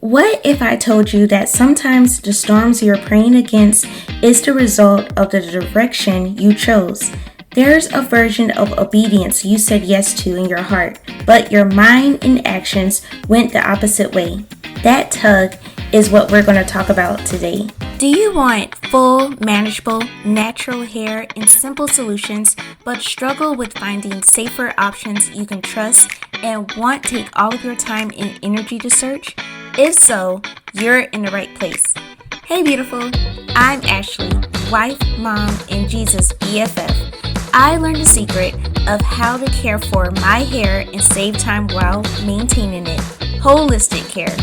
What if I told you that sometimes the storms you're praying against is the result of the direction you chose? There's a version of obedience you said yes to in your heart, but your mind and actions went the opposite way. That tug is what we're going to talk about today. Do you want full, manageable, natural hair and simple solutions, but struggle with finding safer options you can trust and want to take all of your time and energy to search? If so, you're in the right place. Hey beautiful, I'm Ashley, wife, mom, and Jesus BFF. I learned the secret of how to care for my hair and save time while maintaining it. Holistic care.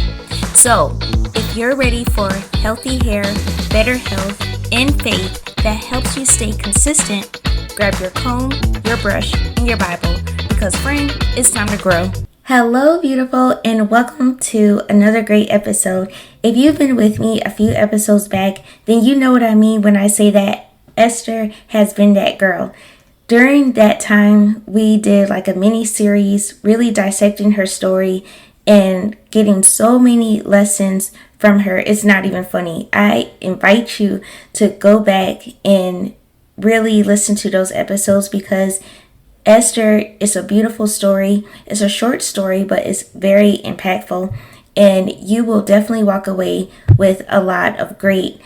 So, if you're ready for healthy hair, better health, and faith that helps you stay consistent, grab your comb, your brush, and your Bible, because friend, it's time to grow. Hello beautiful, and welcome to another great episode. If you've been with me a few episodes back, then you know what I mean when I say that Esther has been that girl. During that time, we did like a mini series, really dissecting her story and getting so many lessons from her. It's not even funny. I invite you to go back and really listen to those episodes because Esther is a beautiful story. It's a short story, but it's very impactful. And you will definitely walk away with a lot of great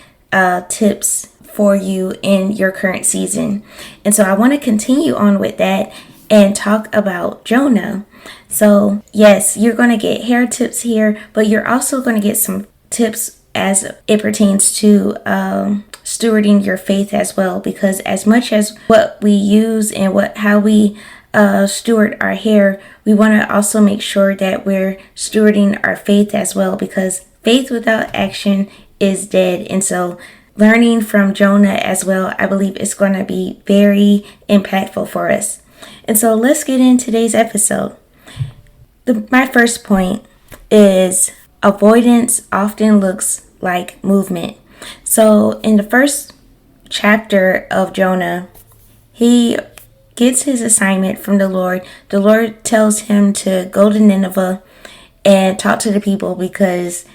tips for you in your current season. And so I want to continue on with that and talk about Jonah. So yes, you're going to get hair tips here, but you're also going to get some tips as it pertains to stewarding your faith as well, because as much as what we use and how we steward our hair, we want to also make sure that we're stewarding our faith as well, because faith without action is dead. And so learning from Jonah as well, I believe it's going to be very impactful for us. And so let's get in today's episode. My first point is avoidance often looks like movement. So in the first chapter of Jonah, he gets his assignment from the Lord. The Lord tells him to go to Nineveh and talk to the people because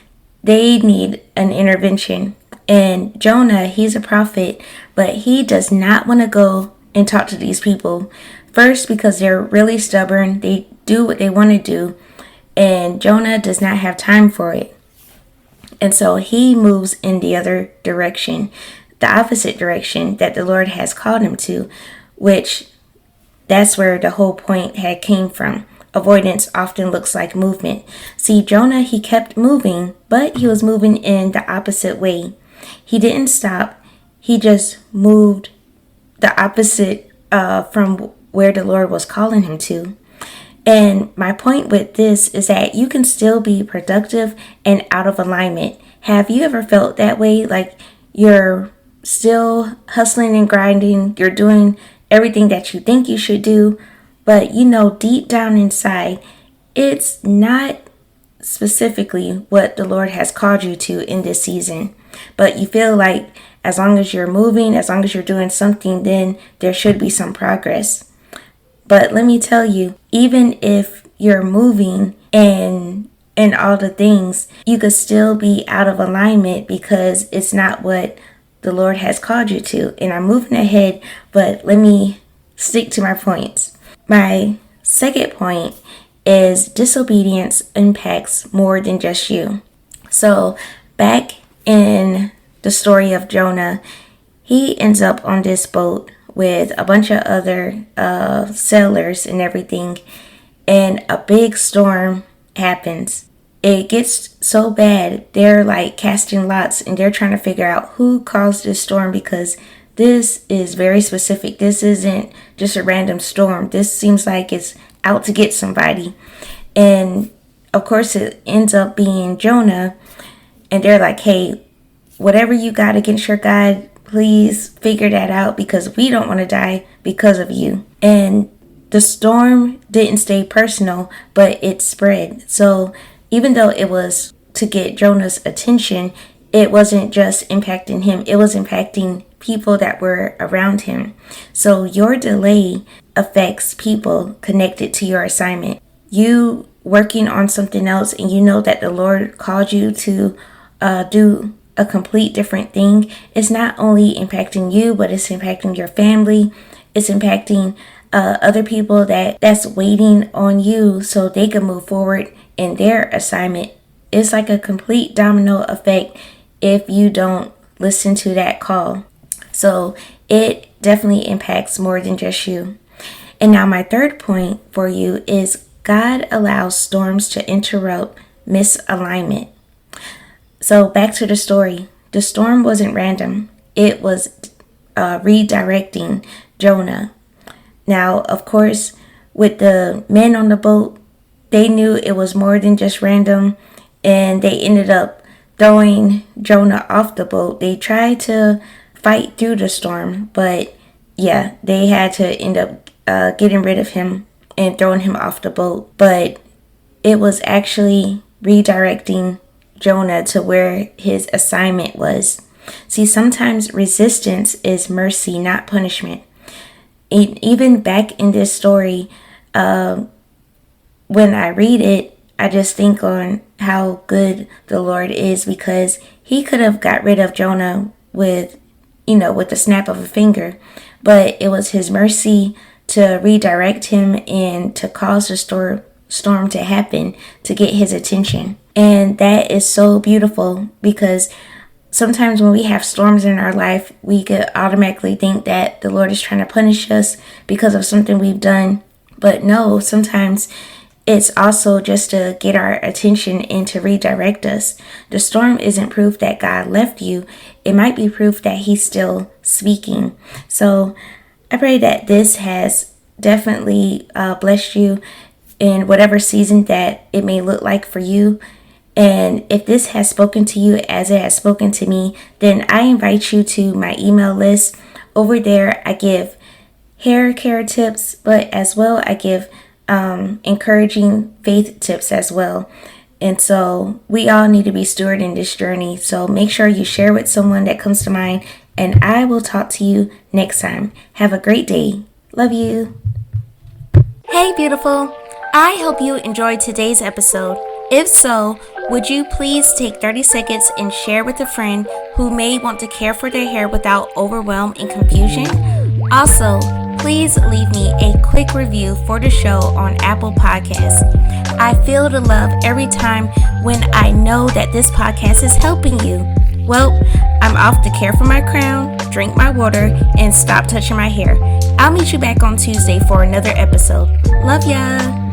they need an intervention. And Jonah, he's a prophet, but he does not want to go and talk to these people. First, because they're really stubborn. They do what they want to do. And Jonah does not have time for it. And so he moves in the other direction, the opposite direction that the Lord has called him to, which that's where the whole point had came from. Avoidance often looks like movement. See, Jonah, he kept moving, but he was moving in the opposite way. He didn't stop. He just moved the opposite from where the Lord was calling him to. And my point with this is that you can still be productive and out of alignment. Have you ever felt that way? Like you're still hustling and grinding. You're doing everything that you think you should do. But you know, deep down inside, it's not specifically what the Lord has called you to in this season. But you feel like as long as you're moving, as long as you're doing something, then there should be some progress. But let me tell you, even if you're moving and all the things, you could still be out of alignment because it's not what the Lord has called you to. And I'm moving ahead, but let me stick to my points. My second point is disobedience impacts more than just you. So back in the story of Jonah, he ends up on this boat with a bunch of other sailors and everything, and a big storm happens. It gets so bad, they're like casting lots and they're trying to figure out who caused this storm, because this is very specific. This isn't just a random storm. This seems like it's out to get somebody. And of course it ends up being Jonah, and they're like, hey, whatever you got against your God, please figure that out, because we don't want to die because of you. And the storm didn't stay personal, but it spread. So even though it was to get Jonah's attention, it wasn't just impacting him. It was impacting people that were around him. So your delay affects people connected to your assignment. You working on something else and you know that the Lord called you to do a complete different thing, it's not only impacting you, but it's impacting your family. It's impacting other people that's waiting on you so they can move forward in their assignment. It's like a complete domino effect if you don't listen to that call. So it definitely impacts more than just you. And now my third point for you is God allows storms to interrupt misalignment. So back to the story. The storm wasn't random. It was redirecting Jonah. Now, of course, with the men on the boat, they knew it was more than just random, and they ended up throwing Jonah off the boat. They tried to fight through the storm, but yeah, they had to end up getting rid of him and throwing him off the boat. But it was actually redirecting Jonah to where his assignment was. See, sometimes resistance is mercy, not punishment. Even back in this story, when I read it, I just think on how good the Lord is, because he could have got rid of Jonah with the snap of a finger, but it was his mercy to redirect him and to cause the storm to happen to get his attention. And that is so beautiful, because sometimes when we have storms in our life, we could automatically think that the Lord is trying to punish us because of something we've done. But no, sometimes it's also just to get our attention and to redirect us. The storm isn't proof that God left you. It might be proof that he's still speaking. So I pray that this has definitely blessed you in whatever season that it may look like for you. And if this has spoken to you as it has spoken to me, then I invite you to my email list. Over there, I give hair care tips, but as well, I give encouraging faith tips as well. And so we all need to be stewarding this journey. So make sure you share with someone that comes to mind. And I will talk to you next time. Have a great day. Love you. Hey, beautiful. I hope you enjoyed today's episode. If so, would you please take 30 seconds and share with a friend who may want to care for their hair without overwhelm and confusion? Also, please leave me a quick review for the show on Apple Podcasts. I feel the love every time when I know that this podcast is helping you. Well, I'm off to care for my crown, drink my water, and stop touching my hair. I'll meet you back on Tuesday for another episode. Love ya!